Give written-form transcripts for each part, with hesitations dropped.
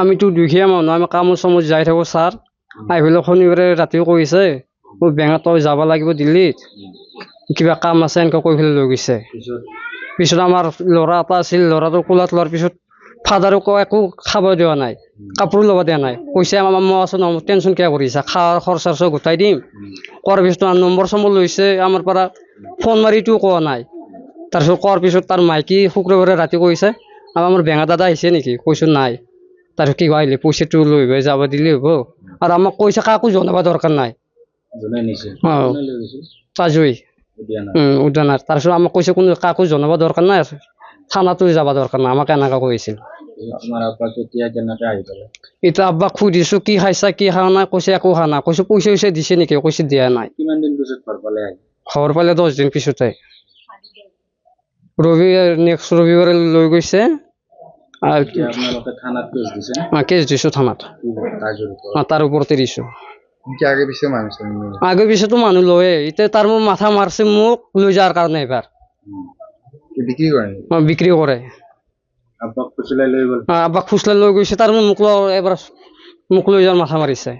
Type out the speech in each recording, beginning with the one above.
আমিতো দুখীয়া মানুহ, আমি কামত চামত যাই থাকোঁ ছাৰ। আহি পেলাই শনিবাৰে ৰাতিও কৈছে মোৰ বেঙা তই যাব লাগিব দিল্লীত, কিবা কাম আছে এনেকৈ কৈ পেলাই লৈ গৈছে। পিছত আমাৰ ল'ৰা এটা আছিল, ল'ৰাটো কোলাত লোৱাৰ পিছত ফাদাৰক একো খাব দিয়া নাই, কাপোৰ ল'ব দিয়া নাই। কৈছে মই আছোঁ নহয়, টেনশ্যন কিয় কৰিছা, খোৱা খৰচা চৰচা গোটাই দিম। কোৱাৰ পিছত নম্বৰ চম্বৰ লৈছে আমাৰ পৰা, ফোন মাৰিটো কোৱা নাই। তাৰপিছত কোৱাৰ পিছত তাৰ মাইকী শুক্ৰবাৰে ৰাতি কৈছে আমাৰ বেঙা দাদা আহিছে নেকি, কৈছোঁ নাই। তাৰপিছত কি আহিলে পইচাটো লৈ যাব দিলে হ'ব। আৰু আমাক কৈছে কাকো জনাব দৰকাৰ নাই। তাজুই উদ্যানাৰ। তাৰপিছত আমাক কৈছে কোনো কাকো জনাব দৰকাৰ নাই, থানাতো যাব দৰকাৰ নাই, আমাক এনেকুৱা কৈছিল। এতিয়া আব্বাক সুধিছোঁ কি খাইছা কি খোৱা নাই, কৈছে একো খোৱা নাই। কৈছোঁ পইচা চইচা দিছে নেকি, কৈছে দিয়া নাই। ঘৰ পালে 10 দিন পিছতে। নেক্সট ৰবিবাৰে লৈ গৈছে। কেছ দিছোঁ থানাত, তাৰ ওপৰতে দিছোঁ। আগে পিছেতো মানুহ লয়ে, এতিয়া তাৰ মোৰ মাথা মাৰছে মোক লৈ যোৱাৰ কাৰণে। এবাৰ বিক্ৰী কৰে, আব্বাক ফুচলাই লৈ গৈছে, তাৰ মোক এবাৰ মোক লৈ যোৱাৰ মাথা মাৰিছে।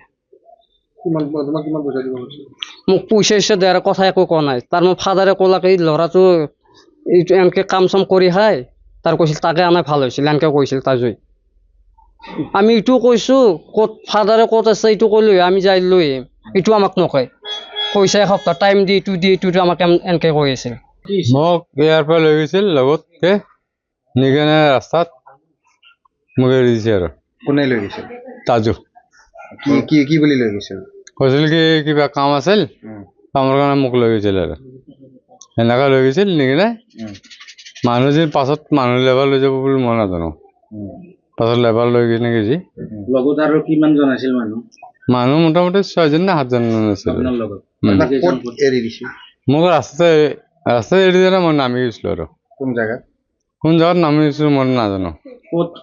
মোক পইচা চইচা দিয়াৰ কথা একো কোৱা নাই। তাৰ মোৰ ফাদাৰে ক'লাক এই ল'ৰাটো এইটো এনেকৈ কাম চাম কৰি খায়, তাৰ কৈছিল তাকে আনাই ভাল হৈছিল, এনেকৈ কৈছিল তাজুই। আমি এইটো কৈছোঁ ক'ত ফাদাৰে ক'ত আছে এইটো ক'লো আমি যাই লৈ আহিম, এইটো আমাক নকয়। কৈছে এসপ্তাহ টাইম দি এইটো আমাক এনেকৈ কৈ আছিল। মোক ইয়াৰ পৰা লৈ গৈছিল লগত নিকেনে ৰাস্তাত মোক এৰি দিছে। আৰু কোনে লৈ গৈছিল? তাজু। কি বুলি লৈ গৈছিল? কৈছিল কি কিবা কাম আছিল, কামৰ কাৰণে মোক লৈ গৈছিল। আৰু সেনেকৈ লৈ গৈছিল নিকেনে মানুহ যে পাছত মানুহ লেবাৰ লৈ যাব বুলি মই নাজানো। পাছত লেবাৰ লৈ কিনে গৈছি। লগত আৰু কিমান জন আছিল মানুহ? মানুহ মোটামুটি 6 জন নে 7 জন আছিল। মোক ৰাস্তাতে এৰি দিলে, মই নামি গৈছিলো। আৰু কোন জাগাত নামি গৈছিলো মই নাজানো।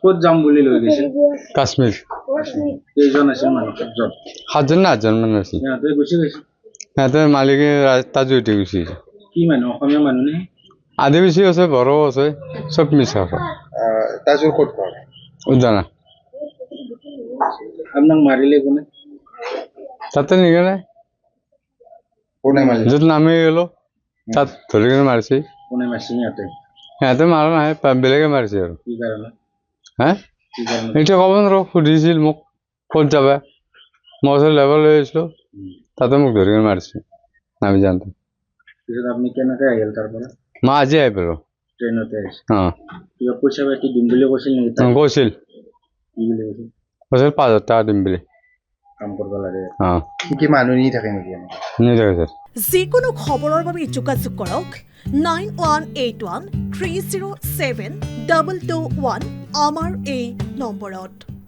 ক'ত যাম বুলি লৈ গৈছিল? কাশ্মীৰ। কেইজন আছিল মানুহ? 7 জন নে 8 জন মান আছিল। সিহঁতে মালিকে তাজু উঠি গুচি গৈছে। কি মানুহ, অসমীয়া মানুহ নে? আদিবাসী আছে, বড়ো আছে, চব মিছা। তাজুৰ ক'ত ঘৰ? উজানা। আপোনাক মাৰিলে কোনে? তাতে নিকেনে য'ত নামি গ'লো তাত ধৰি কিনে মাৰিছে। কোনে মাৰিছে? সিহঁতে মাৰা নাই, বেলেগে মাৰিছে। আৰু কি কাৰণে? এতিয়া ক'ব নোৱাৰো। সুধিছিল মোক ক'ত যাবা, মই ওচৰত লেবাৰ লৈ আহিছিলোঁ, তাতে মোক ধৰি কিনে মাৰিছে নামি যাওঁতে। আপুনি কেনেকৈ আহিল তাৰ পৰা? মই আজি আহি পালোঁ ট্ৰেইনতে আহিছে। কিবা পইচা পাতি দিম বুলি কৈছিল নেকি? কৈছিল। কি বুলি কৈছিল? 5,000 টকা দিম বুলি। কাম কৰিব লাগে। কি মানুহ নি থাকে নেকি? যিকোনো খবৰৰ বাবে যোগাযোগ কৰক 9181 307 221 আমাৰ এই নম্বৰত।